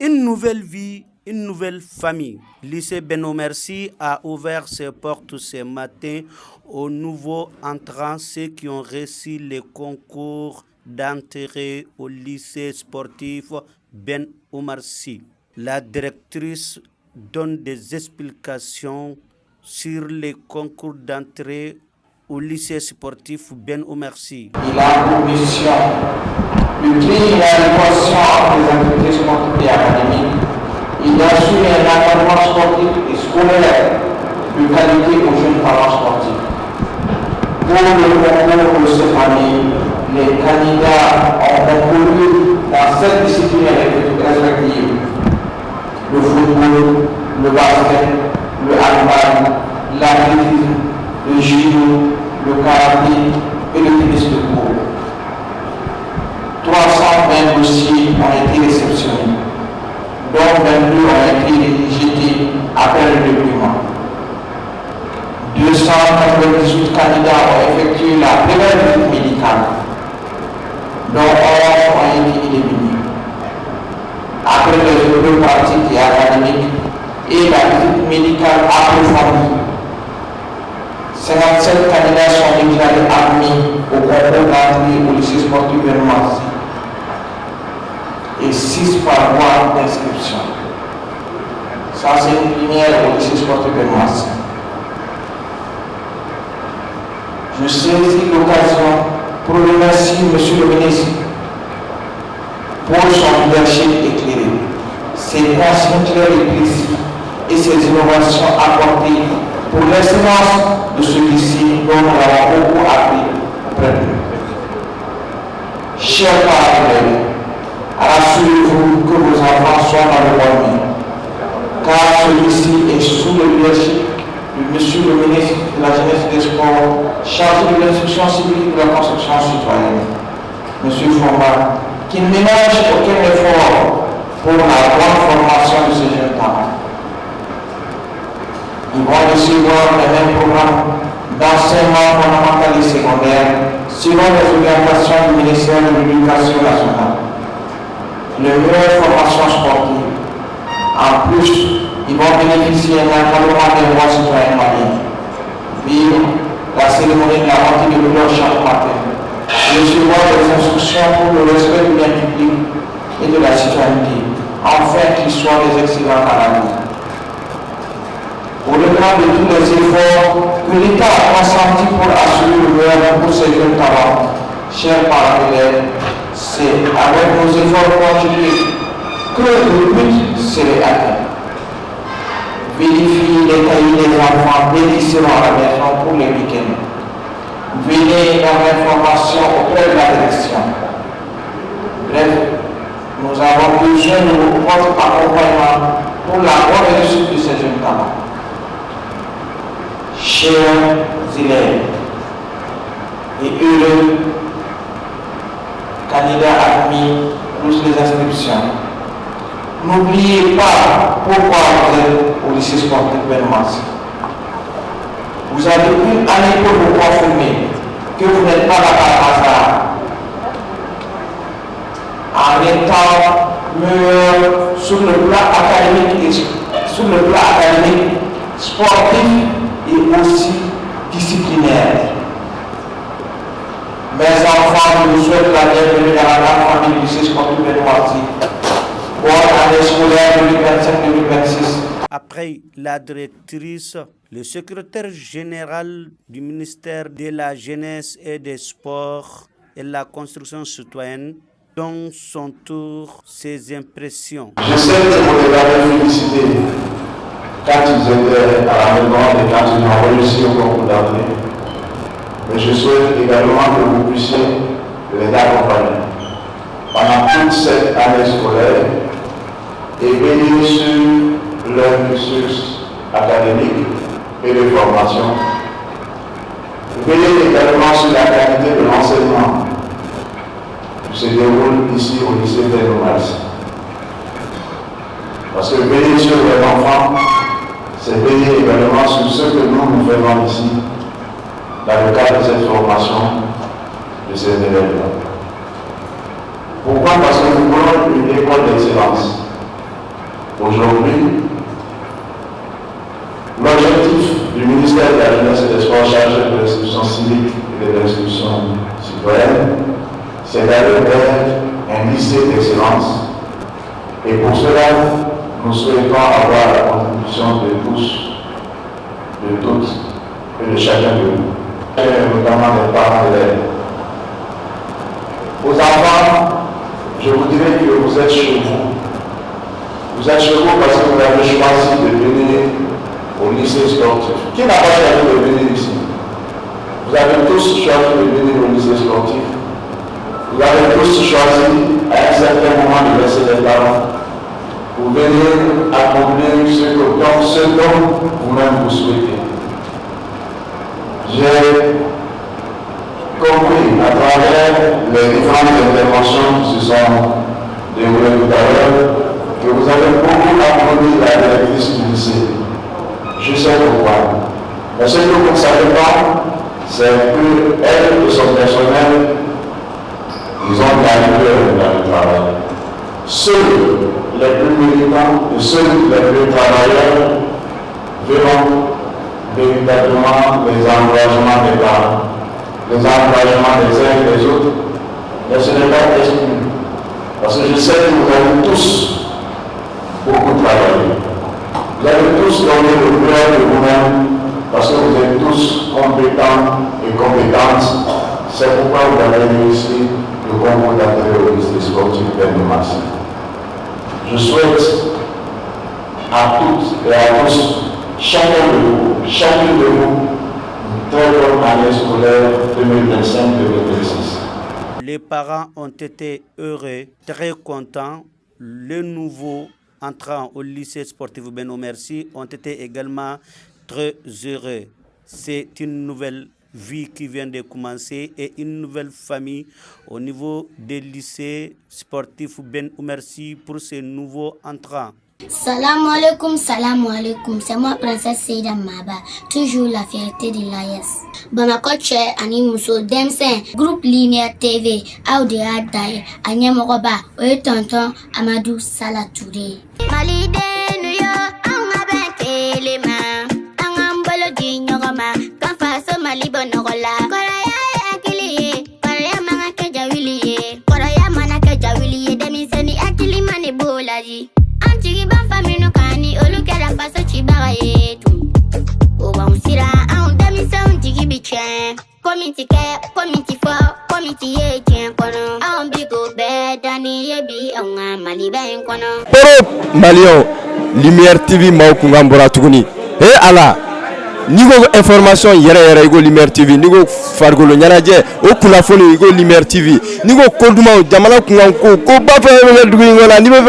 Une nouvelle vie, une nouvelle famille. Lycée Beno Merci a ouvert ses portes ce matin aux nouveaux entrants, ceux qui ont réussi les concours d'entrée au lycée sportif Ben Oumar Sy. La directrice donne des explications sur les concours d'entrée au lycée sportif Ben Oumar Sy. Il a pour mission de créer la relation entre les activités sportives et académiques. Il assure un encadrement sportif et scolaire de qualité aux jeunes talents sportifs. Pour le concours de cette année, les candidats ont concouru dans 7 disciplines respectives: le football, le basket, le handball, l'athlétisme, le judo, le karaté et le tennis de cours. 320 dossiers ont été réceptionnés, dont 22 ont été rejetés après le document. 298 candidats ont effectué la première visite médicale, dont 11 ont été éliminés. Après les épreuves pratiques et académiques et la visite médicale approfondie, 57 candidats sont déclarés admis au concours d'entrée au lycée sportif Ben Oumar Sy et 6 par voie d'inscription. Ça, c'est une première au lycée sportif Ben Oumar Sy. Je saisis l'occasion pour remercier M. le ministre pour son leadership éclairé, ses consignes claires et précises et ses innovations apportées pour l'excellence de celui-ci dont nous avons beaucoup appris auprès de nous. Chers parents, rassurez-vous que vos enfants sont dans le bon milieu, car celui-ci est sous le leadership de Monsieur le ministre de la Jeunesse et des Sports, chargé de l'instruction civique et de la construction citoyenne, M. Foma, qui ne ménage aucun effort pour la bonne formation de ces jeunes talents. Ils vont recevoir les mêmes programmes d'enseignement fondamental et secondaire selon les orientations du ministère de l'Éducation nationale. Les meilleures formations sportives. En plus, ils vont bénéficier d'un encadrement des droits citoyens maliens. Vivre la cérémonie de la montée de couleur chaque matin. Recevoir des instructions pour le respect du bien public et de la citoyenneté, afin qu'ils soient des excellents canadiens. Au-delà de tous les efforts que l'État a consentis pour assurer le meilleur pour ces jeunes talents, chers parents d'élèves, c'est avec nos efforts conjugués que le but serait atteint. Vérifiez les cahiers des enfants dès qu'ils seront à la maison pour les week-ends. Venez dans l'information auprès de la direction. Bref, nous avons besoin de votre accompagnement pour la bonne réussite de ces jeunes talents. Chers élèves et heureux candidats admis pour les inscriptions, n'oubliez pas pourquoi vous êtes au lycée sportif Ben Oumar Sy. Vous avez une année pour vous confirmer que vous n'êtes pas là par hasard. En étant meilleur sur le plan académique sportif et aussi disciplinaire. Mes enfants, je vous souhaite la bienvenue dans la grande famille du lycée sportif Ben Oumar Sy. Bonne année scolaire 2025-2026. Après la directrice, le secrétaire général du ministère de la Jeunesse et des Sports et la construction citoyenne donne son tour ses impressions. Je sais que vous les avez félicités quand ils étaient à la maison et quand ils ont réussi au concours d'entrée. Mais je souhaite également que vous puissiez les accompagner pendant toute cette année scolaire et veiller sur leur cursus académique et de formation. Veiller également sur la qualité de l'enseignement qui se déroule ici au lycée Ben Oumar Sy. Parce que veiller sur les enfants, c'est veiller également sur ce que nous faisons ici dans le cadre de cette formation de ces élèves-là. Pourquoi? Parce que nous voulons une école d'excellence. Aujourd'hui, l'objectif du ministère de la Jeunesse et des Sports chargé de l'institution civique et de l'institution citoyenne, c'est d'aller vers un lycée d'excellence. Et pour cela, nous souhaitons avoir la contribution de tous, de toutes et de chacun de nous, notamment les parents d'élèves. Aux enfants, je vous dirais que vous êtes chez vous. Vous êtes chez vous parce que vous avez choisi de venir au lycée sportif. Qui n'a pas choisi de venir ici? Vous avez tous choisi de venir au lycée sportif. Vous avez tous choisi à un certain moment de laisser les parents pour venir accomplir ce dont vous-même vous souhaitez. J'ai compris à travers les différentes interventions qui se sont déroulées tout à l'heure que vous avez beaucoup applaudi la directrice du lycée. Je sais pourquoi. Mais ce que vous ne savez pas, c'est qu'elle et son personnel, ils ont gagné dans le travail. Seuls les plus militants et seuls les plus travailleurs verront véritablement les engagements des parents, les engagements des uns et des autres. Mais ce n'est pas exclu. Parce que je sais que vous avez tous beaucoup travaillé. Vous avez tous donné le meilleur de vous-même parce que vous êtes tous compétents et compétentes. C'est pourquoi vous avez réussi le concours d'entrée au lycée sportif de Maxime. Je souhaite à toutes et à tous, chacune de vous, une très bonne année scolaire 2025-2026. Les parents ont été heureux, très contents. Les nouveaux entrants au lycée sportif Beno Merci ont été également très heureux. C'est une nouvelle vie qui vient de commencer et une nouvelle famille au niveau des lycées sportifs Ben Merci pour ces nouveaux entrants. Salam alaikum, c'est moi Princesse Seida Maba, toujours la fierté de l'AES. Bamako Che Ani Muso Demsen, groupe Lumière TV, Audi Adai, Anyamokoba, Oye Tonton Amadou Salatouré. Malide Nuyo, Anga Bente Lema, Angambolo Dinyogoma, Kanfaso Malibo Nogola, Koraya Akili, Koraya Manaka Jawili, Koraya Manaka Jawili, Demiseni Akili Manibolaji. Antigi ban famino kani olukera paso chibaga yetu Owa usira an demisa untigi bichen Komiti fo, komiti ye chen kono An bigo be dani ye bi an mali ben kono Poro Malion, Lumière TV maw kungambora tuguni ala nigo information yere igo Lumière TV nigo fargolo nyanaje o kulafoni igo Lumière TV nigo koduma jamana kunganko ko ba fa dugu ngola ni be